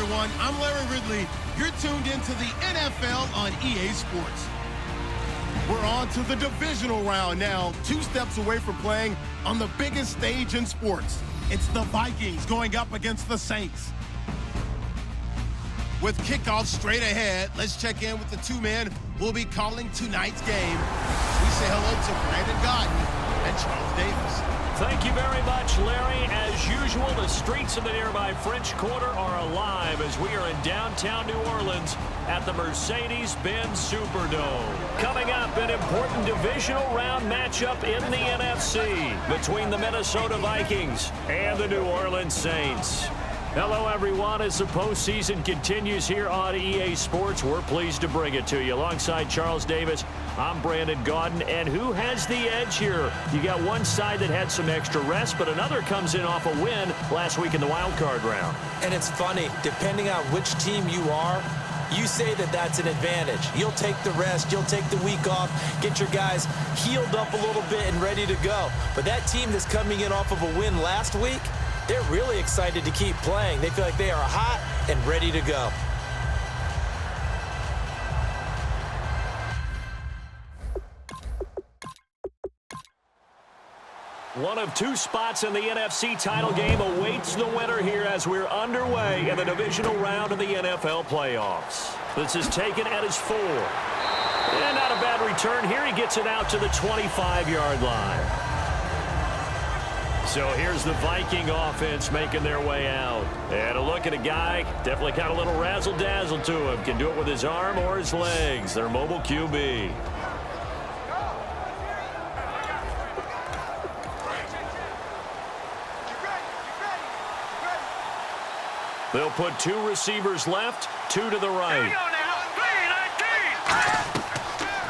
everyone. I'm Larry Ridley. You're tuned into the NFL on EA Sports. We're on to the divisional round now, 2 steps away from playing on the biggest stage in sports. It's the Vikings going up against the Saints. With kickoff straight ahead, let's check in with the 2 men who'll be calling tonight's game. We say hello to Brandon Gaudin and Charles Davis. Thank you very much, Larry. As usual, the streets of the nearby French Quarter are alive as we are in downtown New Orleans at the Mercedes-Benz Superdome. Coming up, an important divisional round matchup in the NFC between the Minnesota Vikings and the New Orleans Saints. Hello, everyone. As the postseason continues here on EA Sports, we're pleased to bring it to you. Alongside Charles Davis, I'm Brandon Gaudin. And who has the edge here? You got one side that had some extra rest, but another comes in off a win last week in the wild card round. And it's funny, depending on which team you are, you say that that's an advantage. You'll take the rest, you'll take the week off, get your guys healed up a little bit and ready to go. But that team that's coming in off of a win last week, they're really excited to keep playing. They feel like they are hot and ready to go. One of 2 spots in the NFC title game awaits the winner here as we're underway in the divisional round of the NFL playoffs. This is taken at his 4. And not a bad return here. He gets it out to the 25-yard line. So here's the Viking offense making their way out. And a look at a guy, definitely got a little razzle-dazzle to him. Can do it with his arm or his legs. Their mobile QB. They'll put 2 receivers left, 2 to the right.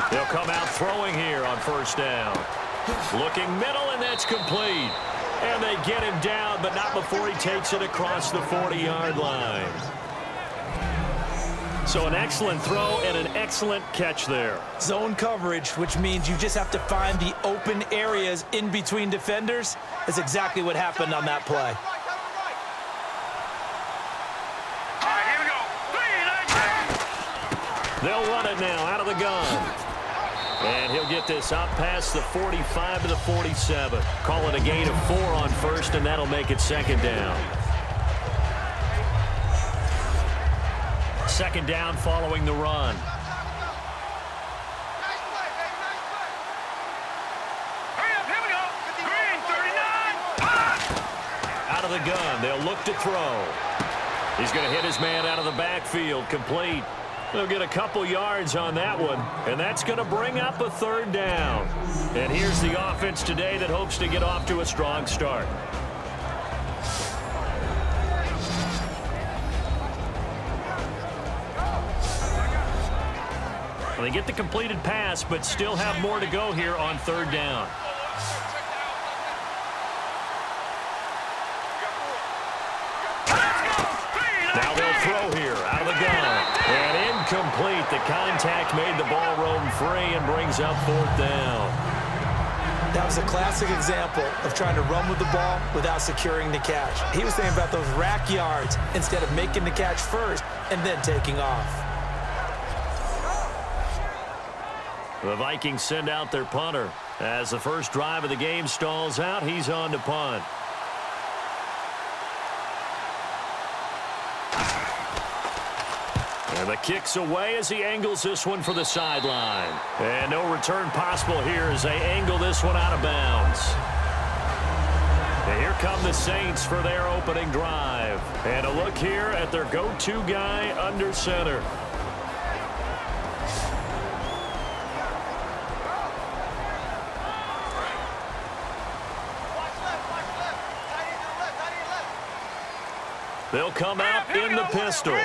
They'll come out throwing here on first down. Looking middle, and that's complete. And they get him down, but not before he takes it across the 40-yard line. So an excellent throw and an excellent catch there. Zone coverage, which means you just have to find the open areas in between defenders. That's exactly what happened on that play. They'll run it now out of the gun. And he'll get this up past the 45 to the 47. Call it a gain of 4 on first, and that'll make it second down. Second down following the run. Out of the gun, they'll look to throw. He's going to hit his man out of the backfield, complete. They'll get a couple yards on that one, and that's going to bring up a third down. And here's the offense today that hopes to get off to a strong start. Well, they get the completed pass, but still have more to go here on third down. Now they'll throw here out of the gun. And incomplete. The contact made the ball roam free and brings up fourth down. That was a classic example of trying to run with the ball without securing the catch. He was thinking about those rack yards instead of making the catch first and then taking off. The Vikings send out their punter. As the first drive of the game stalls out, he's on to punt. And the kick's away as he angles this one for the sideline. And no return possible here as they angle this one out of bounds. And here come the Saints for their opening drive. And a look here at their go-to guy under center. They'll come out in the pistol.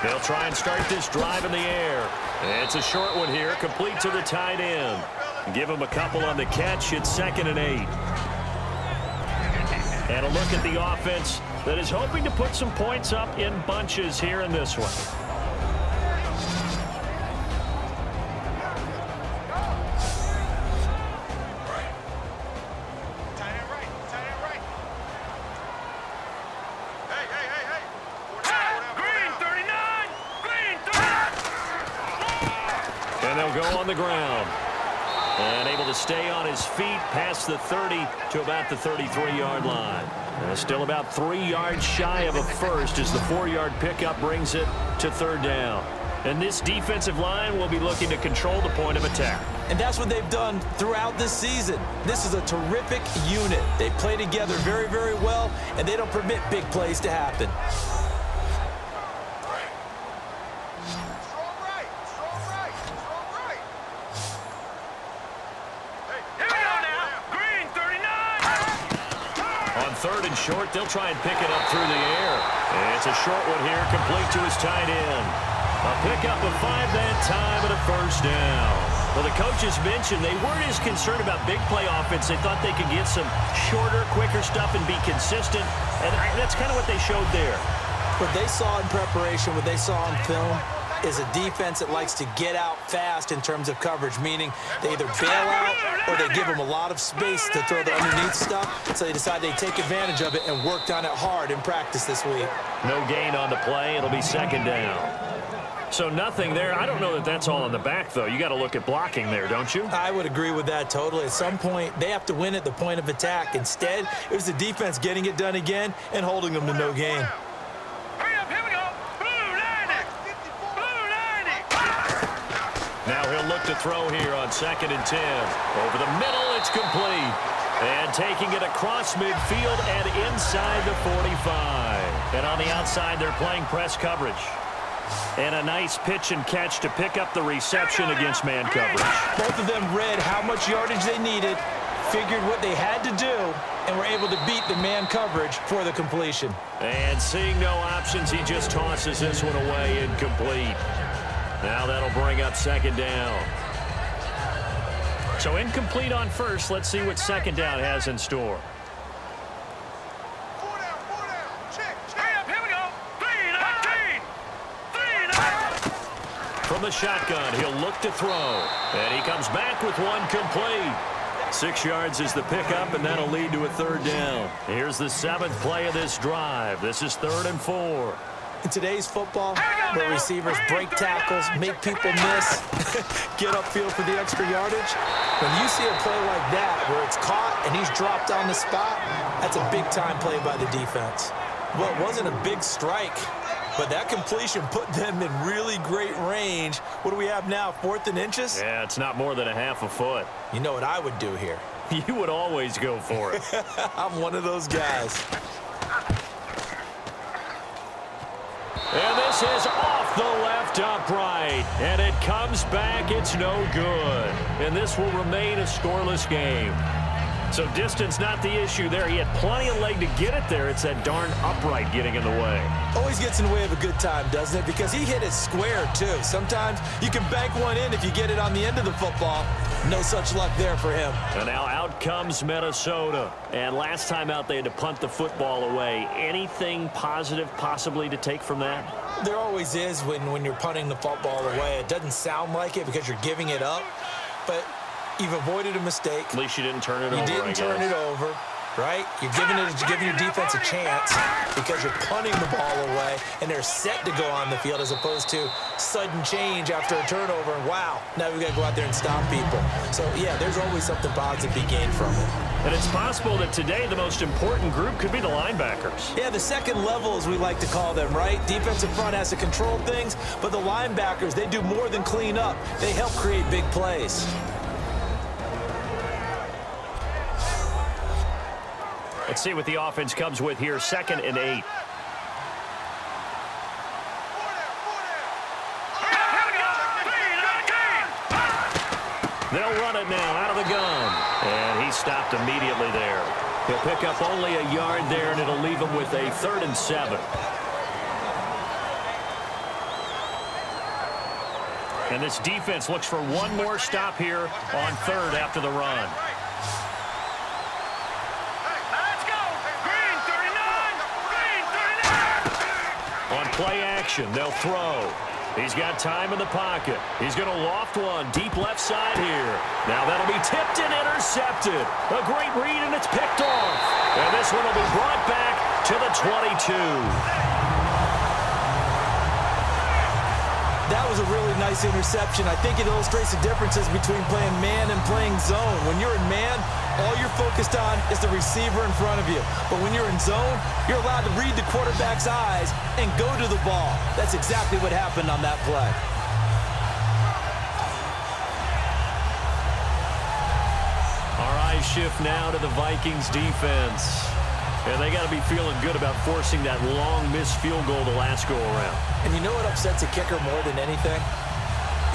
They'll try and start this drive in the air. It's a short one here, complete to the tight end. Give him a couple on the catch. It's 2nd and 8. And a look at the offense that is hoping to put some points up in bunches here in this one. He'll go on the ground. And able to stay on his feet past the 30 to about the 33-yard line. And still about 3 yards shy of a first as the 4-yard pickup brings it to third down. And this defensive line will be looking to control the point of attack. And that's what they've done throughout this season. This is a terrific unit. They play together very, very well, and they don't permit big plays to happen. Third and short, they'll try and pick it up through the air. And it's a short one here, complete to his tight end. A pickup of 5 that time and a first down. Well, the coaches mentioned they weren't as concerned about big play offense. They thought they could get some shorter, quicker stuff and be consistent. And that's kind of what they showed there. What they saw in preparation, what they saw on film, is a defense that likes to get out fast in terms of coverage, meaning they either bail out or they give them a lot of space to throw the underneath stuff, so they decide they take advantage of it and worked on it hard in practice this week. No gain on the play. It'll be second down. So nothing there. I don't know that that's all on the back, though. You got to look at blocking there, don't you? I would agree with that totally. At some point, they have to win at the point of attack. Instead, it was the defense getting it done again and holding them to no gain. Now he'll look to throw here on 2nd and 10. Over the middle, it's complete. And taking it across midfield and inside the 45. And on the outside, they're playing press coverage. And a nice pitch and catch to pick up the reception against man coverage. Both of them read how much yardage they needed, figured what they had to do, and were able to beat the man coverage for the completion. And seeing no options, he just tosses this one away incomplete. Now that'll bring up second down. So incomplete on first. Let's see what second down has in store. From the shotgun, he'll look to throw. And he comes back with one complete. 6 yards is the pickup, and that'll lead to a third down. Here's the 7th play of this drive. This is 3rd and 4. In today's football, where receivers break tackles, make people miss, get upfield for the extra yardage, when you see a play like that where it's caught and he's dropped on the spot, that's a big-time play by the defense. Well, it wasn't a big strike, but that completion put them in really great range. What do we have now, 4th and inches? Yeah, it's not more than a half a foot. You know what I would do here? You would always go for it. I'm one of those guys. And this is off the left upright. And it comes back. It's no good. And this will remain a scoreless game. So distance not the issue there. He had plenty of leg to get it there. It's that darn upright getting in the way. Always gets in the way of a good time, doesn't it? Because he hit it square, too. Sometimes you can bank one in if you get it on the end of the football. No such luck there for him. And now out comes Minnesota. And last time out, they had to punt the football away. Anything positive possibly to take from that? There always is when you're punting the football away. It doesn't sound like it because you're giving it up. But you've avoided a mistake. At least you didn't turn it over, You didn't turn it over, right? You're giving your defense a chance because you're punting the ball away, and they're set to go on the field as opposed to sudden change after a turnover, and wow, now we've got to go out there and stop people. So, yeah, there's always something positive to be gained from it. And it's possible that today the most important group could be the linebackers. Yeah, the second level, as we like to call them, right? Defensive front has to control things, but the linebackers, they do more than clean up. They help create big plays. Let's see what the offense comes with here. 2nd and 8. They'll run it now out of the gun. And he stopped immediately there. He'll pick up only a yard there, and it'll leave him with a 3rd and 7. And this defense looks for one more stop here on 3rd after the run. On play action, they'll throw. He's got time in the pocket. He's going to loft one deep left side here. Now that'll be tipped and intercepted. A great read, and it's picked off. And this one will be brought back to the 22. That was a really nice interception. I think it illustrates the differences between playing man and playing zone. When you're in man, all you're focused on is the receiver in front of you. But when you're in zone, you're allowed to read the quarterback's eyes and go to the ball. That's exactly what happened on that play. Our eyes shift now to the Vikings defense. And they got to be feeling good about forcing that long missed field goal the last go-around. And you know what upsets a kicker more than anything?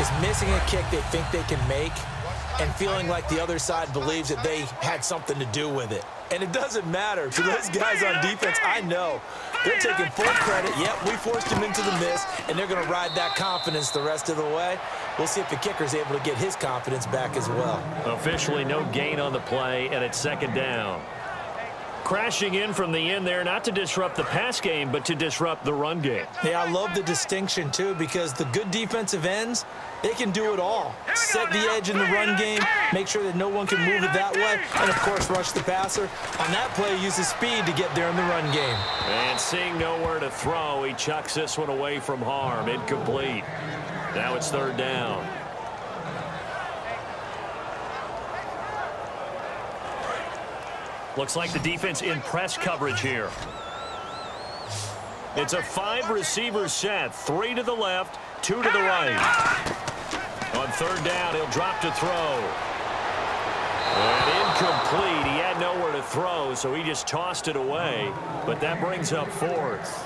Is missing a kick they think they can make and feeling like the other side believes that they had something to do with it. And it doesn't matter. To those guys on defense, I know they're taking full credit. Yep, we forced him into the miss, and they're going to ride that confidence the rest of the way. We'll see if the kicker's able to get his confidence back as well. Officially no gain on the play, and it's second down. Crashing in from the end there, not to disrupt the pass game, but to disrupt the run game. Yeah, I love the distinction, too, because the good defensive ends, they can do it all. Set the edge in the run game, make sure that no one can move it that way, and, of course, rush the passer. On that play, use his speed to get there in the run game. And seeing nowhere to throw, he chucks this one away from harm. Incomplete. Now it's third down. Looks like the defense in press coverage here. It's a 5-receiver set. 3 to the left, 2 to the right. On third down, he'll drop to throw. And incomplete. He had nowhere to throw, so he just tossed it away. But that brings up fourth.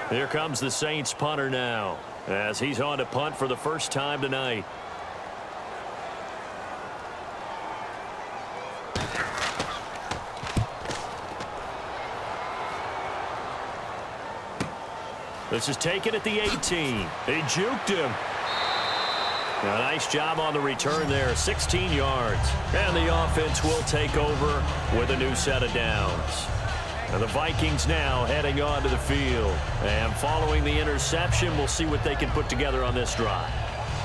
Here comes the Saints punter now, as he's on to punt for the first time tonight. This is taken at the 18. He juked him. A nice job on the return there, 16 yards. And the offense will take over with a new set of downs. And the Vikings now heading onto the field. And following the interception, we'll see what they can put together on this drive.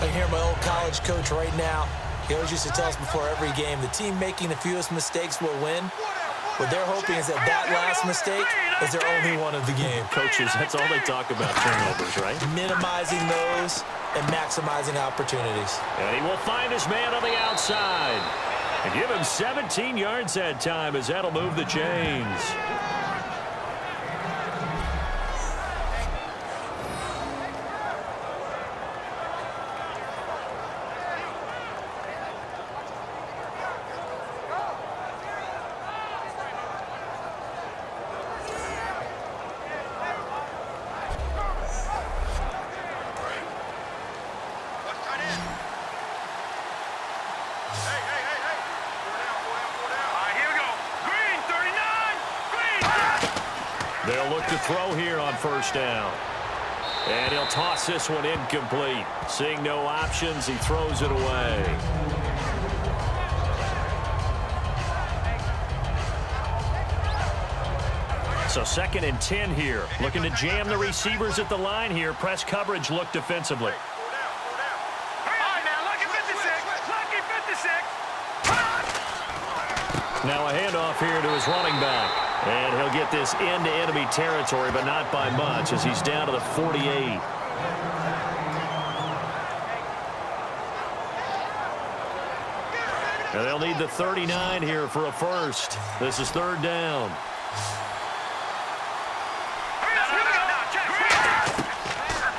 I hear my old college coach right now. He always used to tell us before every game, the team making the fewest mistakes will win. What they're hoping is that that last mistake is their only one of the game. Coaches, that's all they talk about, turnovers, right? Minimizing those and maximizing opportunities. And he will find his man on the outside. And give him 17 yards that time, as that'll move the chains. They'll look to throw here on first down. And he'll toss this one incomplete. Seeing no options, he throws it away. So 2nd and 10 here. Looking to jam the receivers at the line here. Press coverage look defensively. Now a handoff here to his running back. And he'll get this into enemy territory, but not by much, as he's down to the 48. And they'll need the 39 here for a first. This is third down.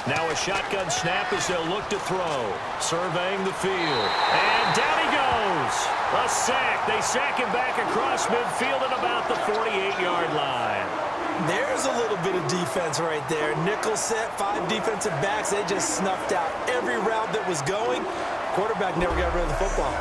Now a shotgun snap as they'll look to throw. Surveying the field. And down he goes. A sack. They sack him back across midfield at about the 48-yard line. There's a little bit of defense right there. Nickel set, 5 defensive backs. They just snuffed out every route that was going. Quarterback never got rid of the football.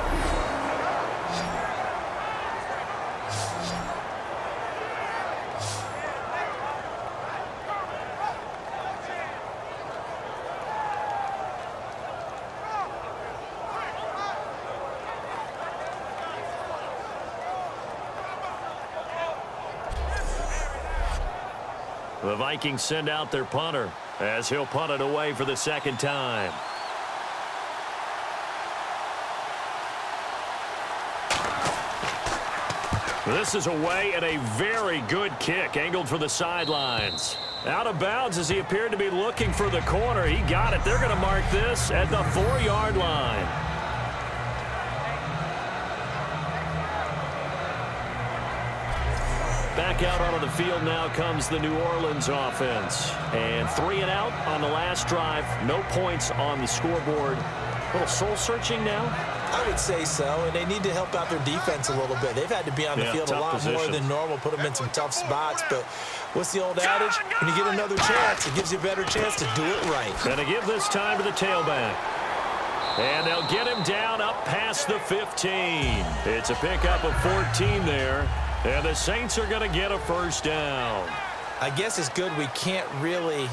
The Vikings send out their punter as he'll punt it away for the second time. This is away and a very good kick, angled for the sidelines. Out of bounds as he appeared to be looking for the corner. He got it. They're going to mark this at the 4-yard line. Back out onto the field now comes the New Orleans offense. And 3 and out on the last drive. No points on the scoreboard. A little soul-searching now? I would say so, and they need to help out their defense a little bit. They've had to be on the field a lot more than normal, put them in some tough spots. But what's the old adage? When you get another chance, it gives you a better chance to do it right. Going to give this time to the tailback. And they'll get him down up past the 15. It's a pickup of 14 there. And the Saints are going to get a first down. I guess it's good we can't really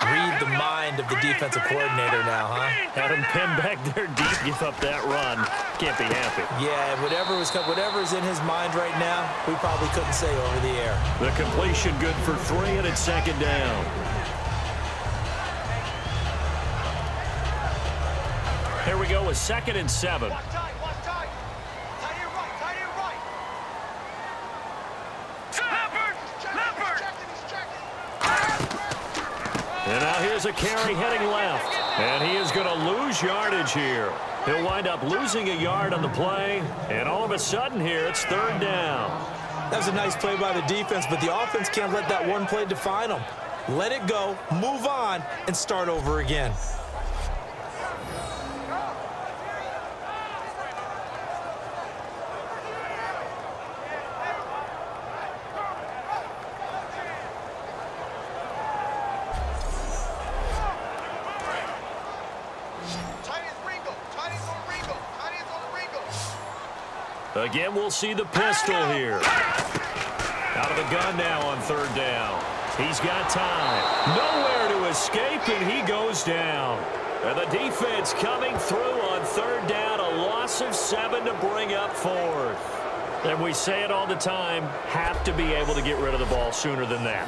read the mind of the defensive coordinator now, huh? Had him pinned back there deep, give up that run. Can't be happy. Yeah, whatever's in his mind right now, we probably couldn't say over the air. The completion good for 3, and it's second down. Here we go with 2nd and 7. And now here's a carry heading left. And he is going to lose yardage here. He'll wind up losing a yard on the play. And all of a sudden here, it's 3rd down. That was a nice play by the defense, but the offense can't let that one play define them. Let it go, move on, and start over again. Again, we'll see the pistol here. Out of the gun now on 3rd down. He's got time. Nowhere to escape, and he goes down. And the defense coming through on 3rd down. A loss of 7 to bring up 4th. And we say it all the time, have to be able to get rid of the ball sooner than that.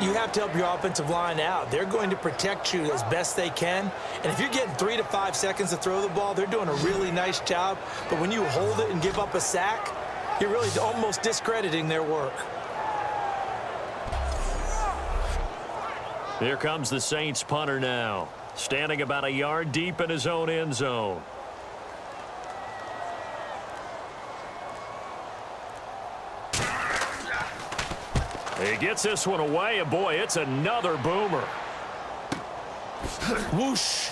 You have to help your offensive line out. They're going to protect you as best they can. And if you're getting 3 to 5 seconds to throw the ball, they're doing a really nice job. But when you hold it and give up a sack, you're really almost discrediting their work. Here comes the Saints punter now, standing about a yard deep in his own end zone. He gets this one away, and boy, it's another boomer. Whoosh.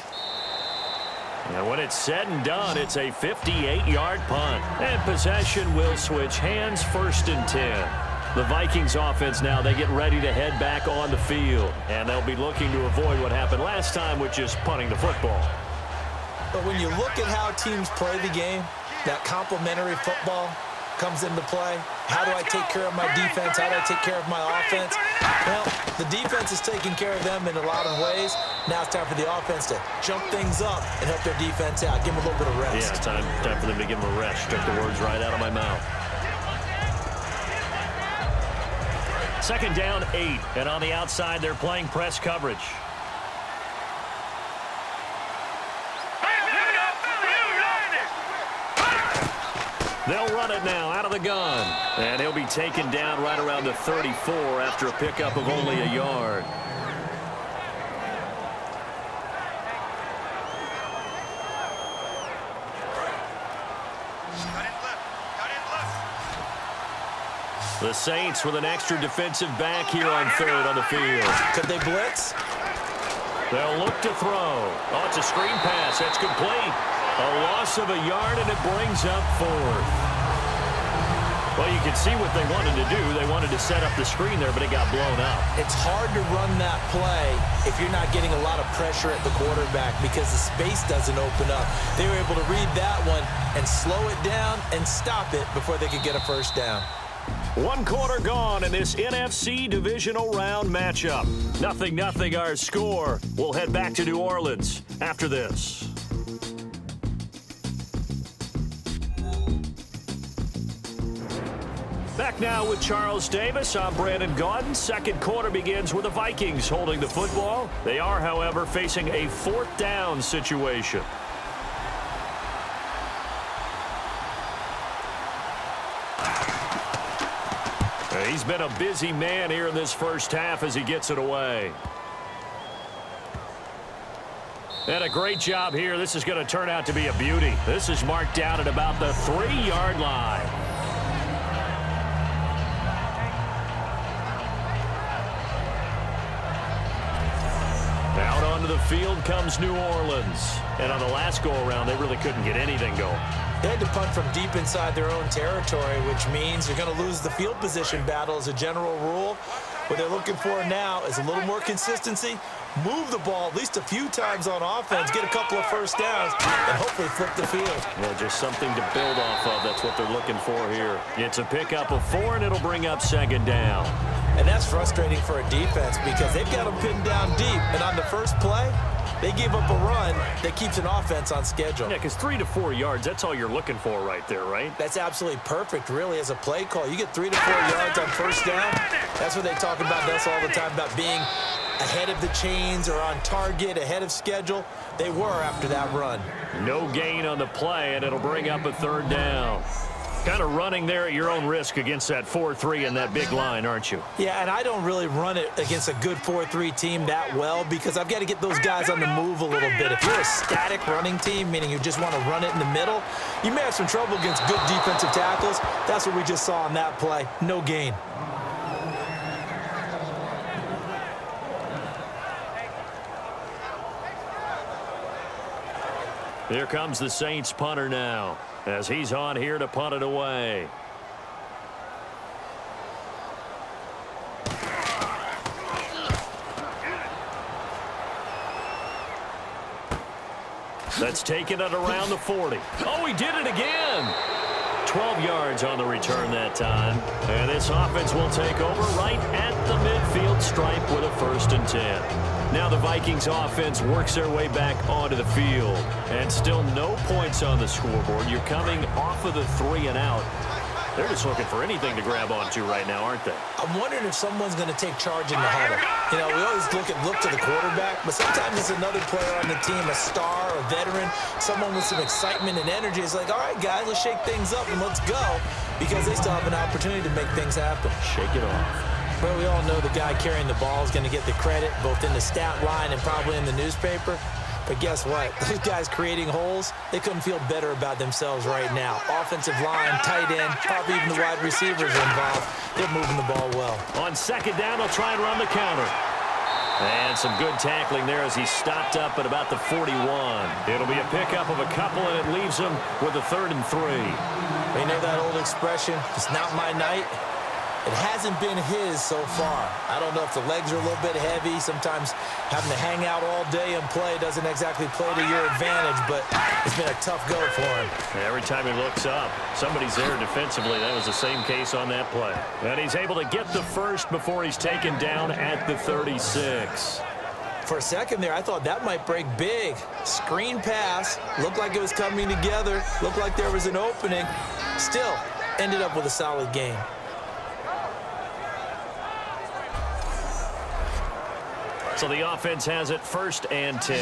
And when it's said and done, it's a 58-yard punt. And possession will switch hands, 1st and 10. The Vikings offense now, they get ready to head back on the field. And they'll be looking to avoid what happened last time, which is punting the football. But when you look at how teams play the game, that complementary football comes into play. How do I take care of my defense? How do I take care of my offense? Well, the defense is taking care of them in a lot of ways. Now it's time for the offense to jump things up and help their defense out. Give them a little bit of rest. Yeah, time for them to give them a rest. Took the words right out of my mouth. 2nd down, 8. And on the outside, they're playing press coverage. They'll run it now out of the gun. And he'll be taken down right around the 34 after a pickup of only a yard. The Saints with an extra defensive back here on 3rd on the field. Could they blitz? They'll look to throw. Oh, it's a screen pass. That's complete. A loss of a yard, and it brings up 4th. Well, you can see what they wanted to do. They wanted to set up the screen there, but it got blown up. It's hard to run that play if you're not getting a lot of pressure at the quarterback because the space doesn't open up. They were able to read that one and slow it down and stop it before they could get a first down. 1 quarter gone in this NFC Divisional Round matchup. 0-0 our score. We'll head back to New Orleans after this. Back now with Charles Davis. I'm Brandon Gaudin. 2nd quarter begins with the Vikings holding the football. They are, however, facing a 4th down situation. He's been a busy man here in this first half as he gets it away. And a great job here. This is going to turn out to be a beauty. This is marked down at about the 3-yard line. Out onto the field comes New Orleans. And on the last go-around, they really couldn't get anything going. They had to punt from deep inside their own territory, which means you're going to lose the field position battle as a general rule. What they're looking for now is a little more consistency, move the ball at least a few times on offense, get a couple of first downs, and hopefully flip the field. Well, just something to build off of. That's what they're looking for here. It's a pickup of 4, and it'll bring up 2nd down. And that's frustrating for a defense because they've got them pinned down deep, and on the first play, they gave up a run that keeps an offense on schedule. Yeah, because 3 to 4 yards, that's all you're looking for right there, right? That's absolutely perfect, really, as a play call. You get 3 to 4 yards on first down. That's what they talk about us all the time, about being ahead of the chains or on target, ahead of schedule. They were after that run. No gain on the play, and it'll bring up a 3rd down. Kind of running there at your own risk against that 4-3 and that big line, aren't you? Yeah, and I don't really run it against a good 4-3 team that well because I've got to get those guys on the move a little bit. If you're a static running team, meaning you just want to run it in the middle, you may have some trouble against good defensive tackles. That's what we just saw on that play. No gain. Here comes the Saints punter now, as he's on here to punt it away. That's taken it around the 40. Oh, he did it again. 12 yards on the return that time. And this offense will take over right at the midfield stripe with a 1st and 10. Now the Vikings offense works their way back onto the field. And still no points on the scoreboard. You're coming off of the 3 and out. They're just looking for anything to grab onto right now, aren't they? I'm wondering if someone's going to take charge in the huddle. You know, we always look to the quarterback, but sometimes it's another player on the team, a star, a veteran, someone with some excitement and energy. It's like, all right, guys, let's shake things up and let's go, because they still have an opportunity to make things happen. Shake it off. Well, we all know the guy carrying the ball is going to get the credit, both in the stat line and probably in the newspaper. But guess what? Those guys creating holes, they couldn't feel better about themselves right now. Offensive line, tight end, probably even the wide receivers are involved. They're moving the ball well. On 2nd down, they'll try and run the counter. And some good tackling there as he stopped up at about the 41. It'll be a pickup of a couple, and it leaves him with a 3rd and 3. You know that old expression, it's not my night? It hasn't been his so far. I don't know if the legs are a little bit heavy. Sometimes having to hang out all day and play doesn't exactly play to your advantage, but it's been a tough go for him. Every time he looks up, somebody's there defensively. That was the same case on that play. And he's able to get the 1st before he's taken down at the 36. For a second there, I thought that might break big. Screen pass, looked like it was coming together, looked like there was an opening. Still, ended up with a solid game. So the offense has it 1st and 10.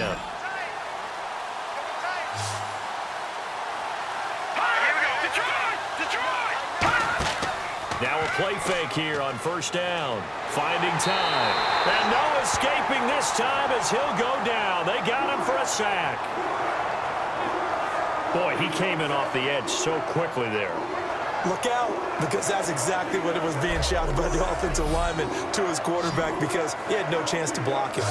Now a play fake here on 1st down. Finding time. And no escaping this time as he'll go down. They got him for a sack. Boy, he came in off the edge so quickly there. Look out, because that's exactly what it was being shouted by the offensive lineman to his quarterback, because he had no chance to block him.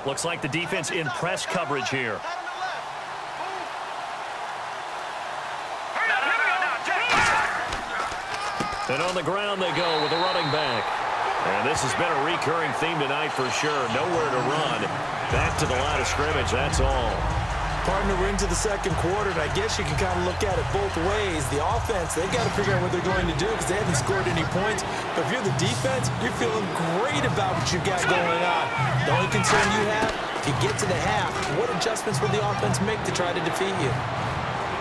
Looks like the defense in press coverage here. And on the ground they go with a running back. And this has been a recurring theme tonight for sure. Nowhere to run. Back to the line of scrimmage, that's all. Partner, we're into the 2nd quarter, and I guess you can kind of look at it both ways. The offense, they've got to figure out what they're going to do because they haven't scored any points. But if you're the defense, you're feeling great about what you got going on. The only concern you have, if you get to the half, what adjustments will the offense make to try to defeat you?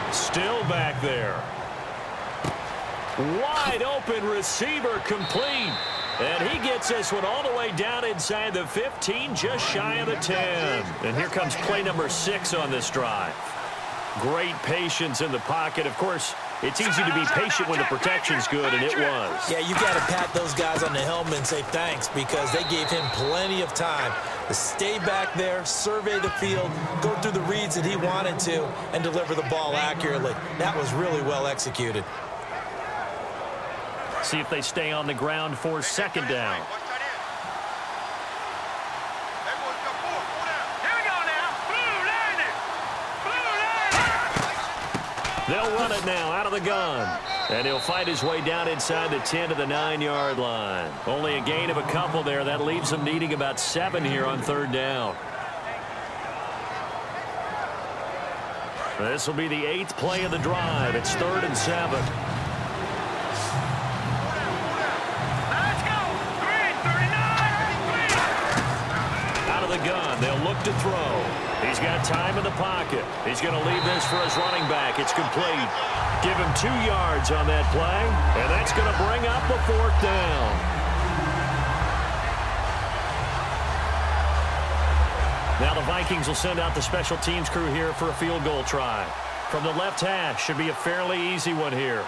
Still back there. Wide open receiver complete. And he gets this one all the way down inside the 15, just shy of the 10. And here comes play number 6 on this drive. Great patience in the pocket. Of course, it's easy to be patient when the protection's good, and it was. Yeah, you got to pat those guys on the helmet and say thanks because they gave him plenty of time to stay back there, survey the field, go through the reads that he wanted to, and deliver the ball accurately. That was really well executed. See if they stay on the ground for second down. They'll run it now out of the gun. And he'll fight his way down inside the 10 to the 9-yard line. Only a gain of a couple there. That leaves them needing about 7 here on third down. This will be the 8th play of the drive. It's 3rd and 7. The gun. They'll look to throw. He's got time in the pocket. He's going to leave this for his running back. It's complete. Give him 2 yards on that play, and that's going to bring up a 4th down. Now the Vikings will send out the special teams crew here for a field goal try. From the left hash, should be a fairly easy one here.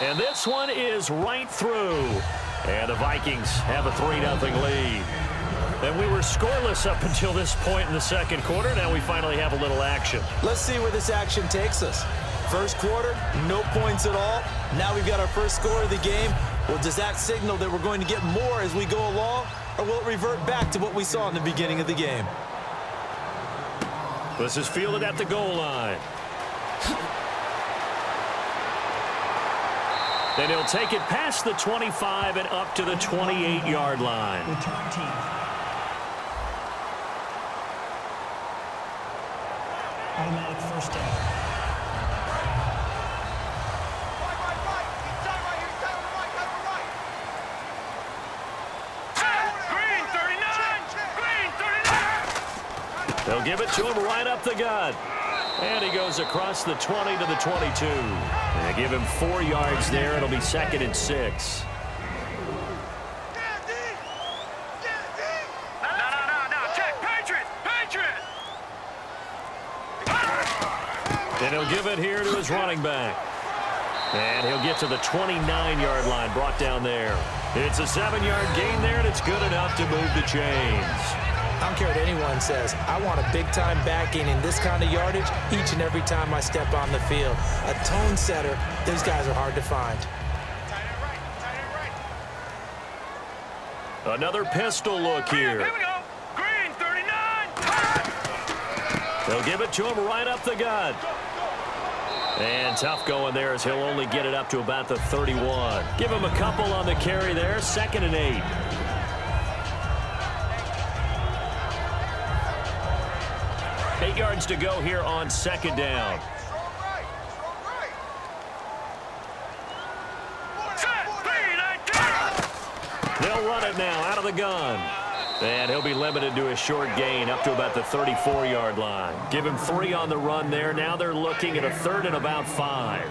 And this one is right through. And the Vikings have a 3-0 lead. And we were scoreless up until this point in the second quarter. Now we finally have a little action. Let's see where this action takes us. First quarter, no points at all. Now we've got our first score of the game. Well, does that signal that we're going to get more as we go along? Or will it revert back to what we saw in the beginning of the game? This is fielded at the goal line. And he'll take it past the 25 and up to the 28-yard line. Return team. Automatic first down. They'll give it to him right up the gut. And he goes across the 20 to the 22. They give him 4 yards there. It'll be 2nd and 6. And he'll give it here to his running back. And he'll get to the 29-yard line, brought down there. It's a 7-yard gain there, and it's good enough to move the chains. I don't care what anyone says. I want a big-time backing in this kind of yardage each and every time I step on the field. A tone setter, these guys are hard to find. Another pistol look here. Here we go. Green, 39. They'll give it to him right up the gut. And tough going there as he'll only get it up to about the 31. Give him a couple on the carry there. 2nd and 8. Eight yards to go here on second down. They'll run it now out of the gun. And he'll be limited to a short gain up to about the 34-yard line. Give him 3 on the run there. Now they're looking at a 3rd and about 5.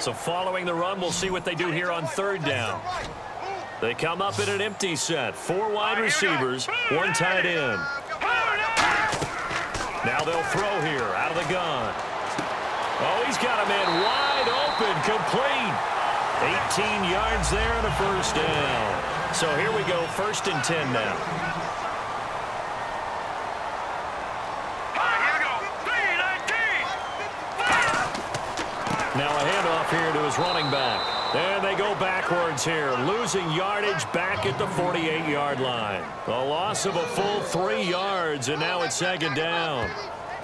So following the run, we'll see what they do here on 3rd down. They come up in an empty set. 4 wide receivers, 1 tight end. Now they'll throw here out of the gun. Oh, he's got a man wide open, complete. 18 yards there and a first down. So here we go, 1st and 10 now. Now a handoff here to his running back. And they go backwards here, losing yardage back at the 48-yard line. A loss of a full 3 yards, and now it's 2nd down.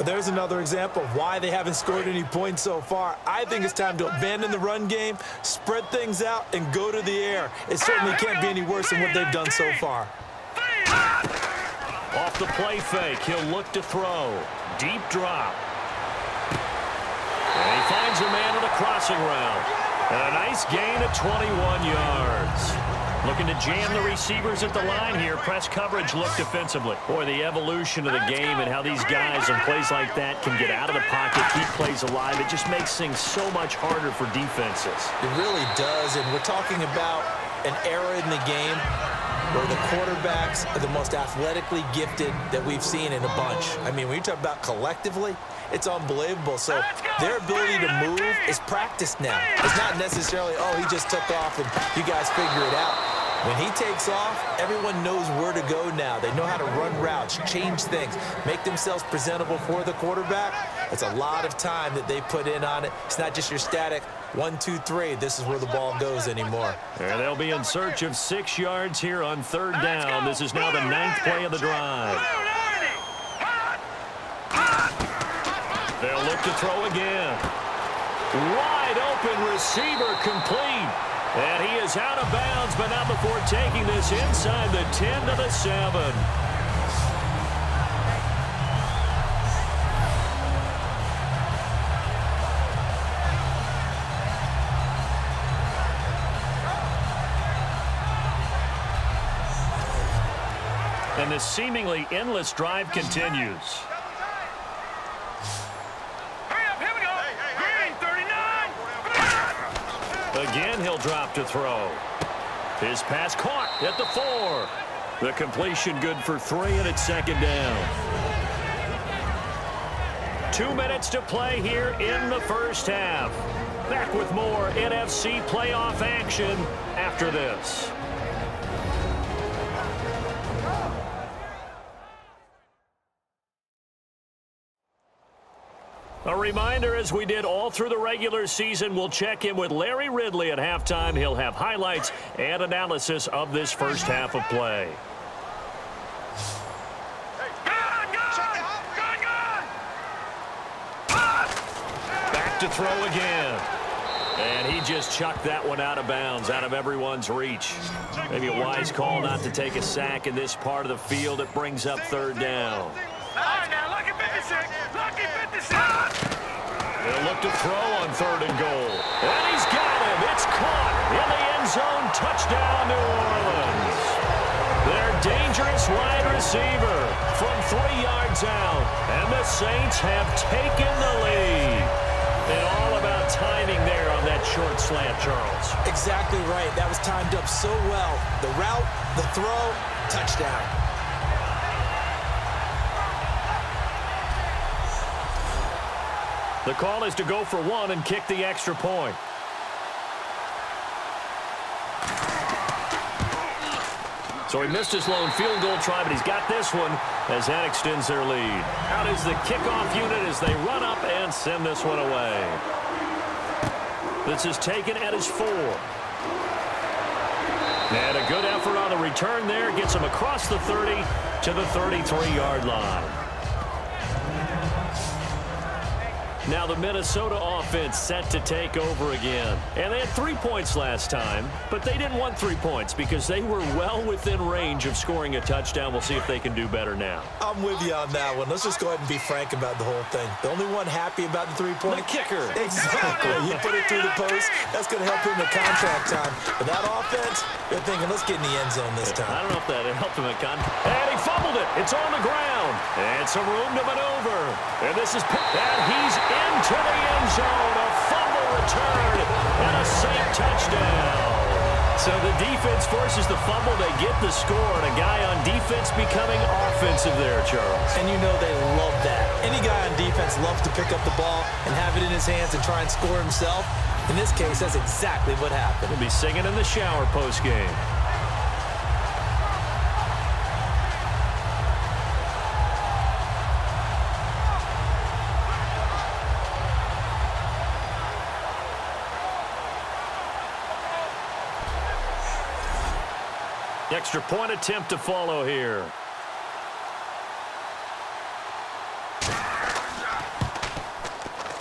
There's another example of why they haven't scored any points so far. I think it's time to abandon the run game, spread things out, and go to the air. It certainly can't be any worse than what they've done so far. Off the play fake, he'll look to throw. Deep drop. And he finds a man on a crossing route. And a nice gain of 21 yards. Looking to jam the receivers at the line here. Press coverage look defensively. Boy, the evolution of the game and how these guys on plays like that can get out of the pocket, keep plays alive. It just makes things so much harder for defenses. It really does, and we're talking about an era in the game where the quarterbacks are the most athletically gifted that we've seen in a bunch. I mean, when you talk about collectively, it's unbelievable. So their ability to move is practiced now. It's not necessarily, oh, he just took off and you guys figure it out. When he takes off, everyone knows where to go now. They know how to run routes, change things, make themselves presentable for the quarterback. It's a lot of time that they put in on it. It's not just your static 1, 2, 3. This is where the ball goes anymore. And they'll be in search of 6 yards here on 3rd down. This is now the 9th play of the drive. They'll look to throw again. Wide open receiver complete. And he is out of bounds, but not before taking this inside the 10 to the 7. And this seemingly endless drive continues. Again, he'll drop to throw. His pass caught at the 4. The completion good for 3, and it's 2nd down. 2 minutes to play here in the first half. Back with more NFC playoff action after this. A reminder, as we did all through the regular season, we'll check in with Larry Ridley at halftime. He'll have highlights and analysis of this first half of play. Back to throw again. And he just chucked that one out of bounds, out of everyone's reach. Maybe a wise call not to take a sack in this part of the field. It brings up 3rd down. They'll look to throw on 3rd and goal. And he's got him. It's caught in the end zone. Touchdown, New Orleans. Their dangerous wide receiver from 3 yards out. And the Saints have taken the lead. And all about timing there on that short slant, Charles. Exactly right. That was timed up so well. The route, the throw, touchdown. The call is to go for 1 and kick the extra point. So he missed his lone field goal try, but he's got this one as that extends their lead. Out is the kickoff unit as they run up and send this one away. This is taken at his 4. And a good effort on the return there. Gets him across the 30 to the 33-yard line. Now the Minnesota offense set to take over again. And they had 3 points last time, but they didn't want 3 points because they were well within range of scoring a touchdown. We'll see if they can do better now. I'm with you on that one. Let's just go ahead and be frank about the whole thing. The only one happy about the 3-point? The kicker. Exactly. You put it through the post, that's going to help him in contract time. But that offense, they're thinking, let's get in the end zone this time. I don't know if that helped him in contract. And he fumbled it. It's on the ground. And some room to maneuver. And this is picked. And he's into the end zone. A fumble return and a Saint touchdown. So the defense forces the fumble. They get the score, and a guy on defense becoming offensive there, Charles. And you know they love that. Any guy on defense loves to pick up the ball and have it in his hands and try and score himself. In this case, that's exactly what happened. He'll be singing in the shower post-game. Extra point attempt to follow here.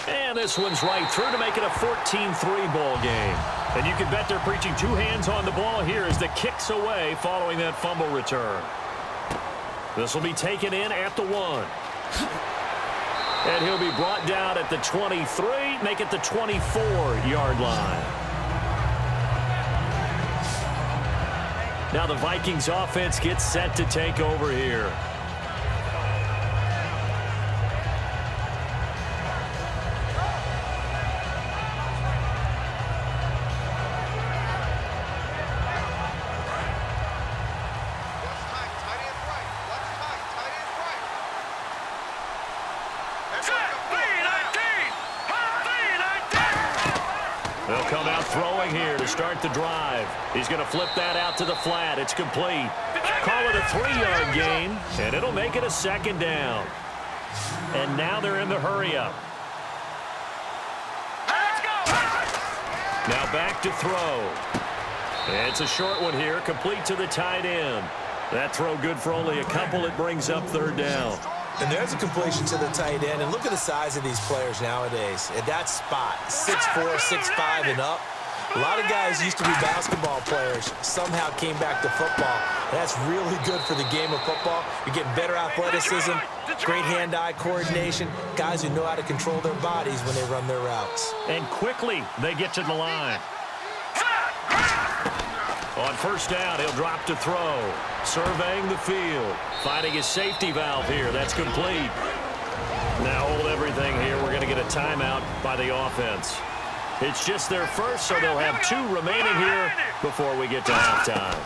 And this one's right through to make it a 14-3 ball game. And you can bet they're preaching 2 hands on the ball here as the kick's away following that fumble return. This will be taken in at the 1. And he'll be brought down at the 23, make it the 24-yard line. Now the Vikings offense gets set to take over here. They'll come out throwing here to start the drive. He's going to flip that out to the flat. It's complete. Call it a 3-yard gain, and it'll make it a second down. And now they're in the hurry-up. Now back to throw. It's a short one here, complete to the tight end. That throw good for only a couple. It brings up third down. And there's a completion to the tight end. And look at the size of these players nowadays. At that spot, 6'4", 6'5", and up. A lot of guys used to be basketball players, somehow came back to football. And that's really good for the game of football. You're getting better athleticism, great hand-eye coordination, guys who know how to control their bodies when they run their routes. And quickly, they get to the line. On first down, he'll drop to throw. Surveying the field. Finding his safety valve here. That's complete. Now hold everything here. We're going to get a timeout by the offense. It's just their first, so they'll have 2 remaining here before we get to halftime.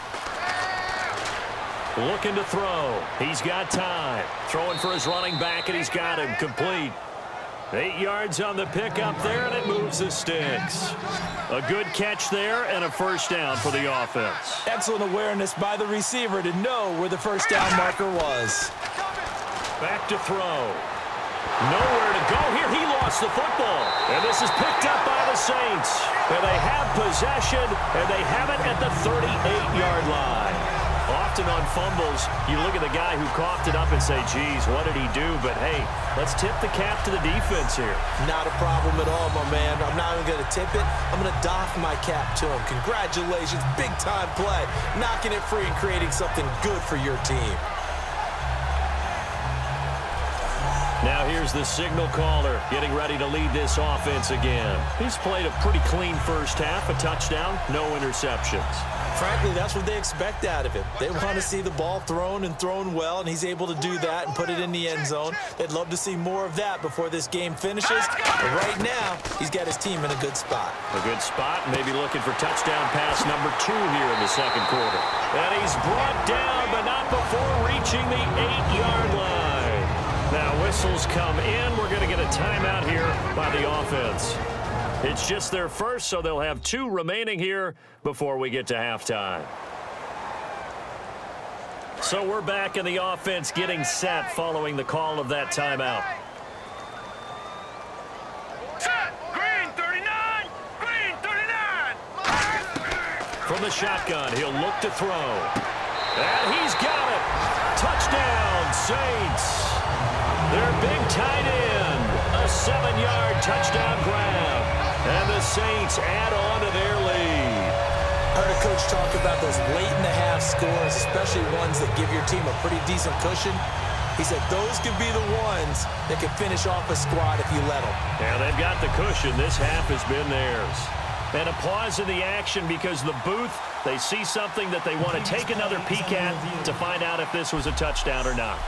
Looking to throw. He's got time. Throwing for his running back, and he's got him. Complete. 8 yards on the pickup there, and it moves the sticks. A good catch there and a first down for the offense. Excellent awareness by the receiver to know where the first down marker was. Back to throw. Nowhere to go here. He lost the football. And this is picked up by the Saints. And they have possession, and they have it at the 38-yard line. Often on fumbles, you look at the guy who coughed it up and say, geez, what did he do? But, hey, let's tip the cap to the defense here. Not a problem at all, my man. I'm not even going to tip it. I'm going to doff my cap to him. Congratulations. Big-time play. Knocking it free and creating something good for your team. Now here's the signal caller getting ready to lead this offense again. He's played a pretty clean first half, a touchdown, no interceptions. Frankly, that's what they expect out of him. They want to see the ball thrown and thrown well, and he's able to do that and put it in the end zone. They'd love to see more of that before this game finishes. But right now, he's got his team in a good spot. A good spot, maybe looking for touchdown pass number 2 here in the second quarter. And he's brought down, but not before reaching the 8-yard line. Now whistles come in. We're going to get a timeout here by the offense. It's just their first, so they'll have 2 remaining here before we get to halftime. So we're back in the offense getting set following the call of that timeout. Set. Green 39. Green 39. From the shotgun, he'll look to throw. And he's got it. Touchdown, Saints. Their big tight end. A 7-yard touchdown grab. And the Saints add on to their lead. Heard a coach talk about those late-in-the-half scores, especially ones that give your team a pretty decent cushion. He said those could be the ones that could finish off a squad if you let them. Yeah, they've got the cushion. This half has been theirs. And a pause in the action because the booth, they see something that they want to take another peek at to find out if this was a touchdown or not.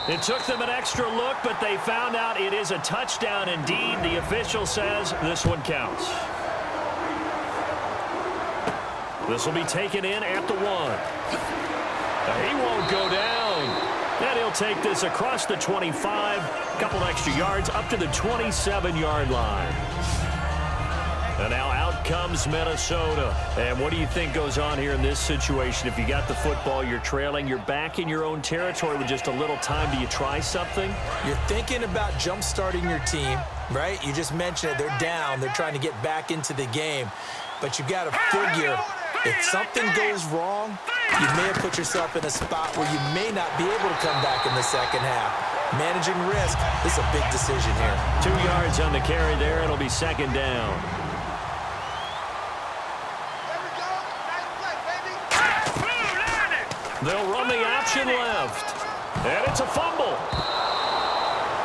It took them an extra look, but they found out it is a touchdown indeed. The official says this one counts. This will be taken in at the 1. He won't go down. And he'll take this across the 25, a couple extra yards up to the 27-yard line. And now out comes Minnesota. And what do you think goes on here in this situation? If you got the football, you're trailing, you're back in your own territory with just a little time. Do you try something? You're thinking about jump-starting your team, right? You just mentioned it. They're down. They're trying to get back into the game. But you've got to figure If something goes wrong, you may have put yourself in a spot where you may not be able to come back in the second half. Managing risk, this is a big decision here. 2 yards on the carry there. It'll be second down. They'll run the option left. And it's a fumble.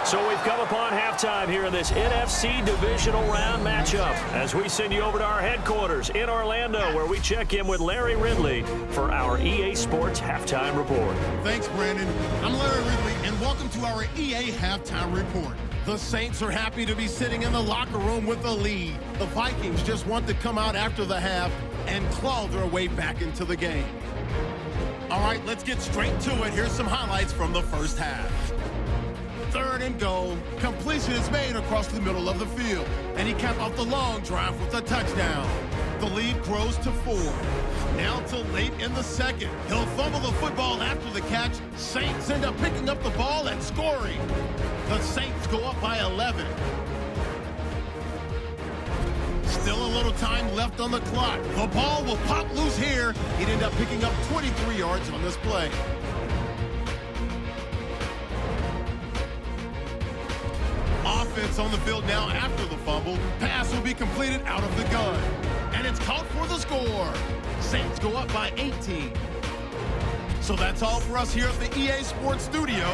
So we've come upon halftime here in this NFC Divisional Round matchup as we send you over to our headquarters in Orlando where we check in with Larry Ridley for our EA Sports Halftime Report. Thanks, Brandon. I'm Larry Ridley, and welcome to our EA Halftime Report. The Saints are happy to be sitting in the locker room with a lead. The Vikings just want to come out after the half and claw their way back into the game. All right, let's get straight to it. Here's some highlights from the first half. 3rd and goal. Completion is made across the middle of the field, and he capped off the long drive with a touchdown. The lead grows to 4. Now to late in the second. He'll fumble the football after the catch. Saints end up picking up the ball and scoring. The Saints go up by 11. Still a little time left on the clock. The ball will pop loose here. He'd end up picking up 23 yards on this play. Offense on the field now after the fumble. Pass will be completed out of the gun. And it's caught for the score. Saints go up by 18. So that's all for us here at the EA Sports Studio.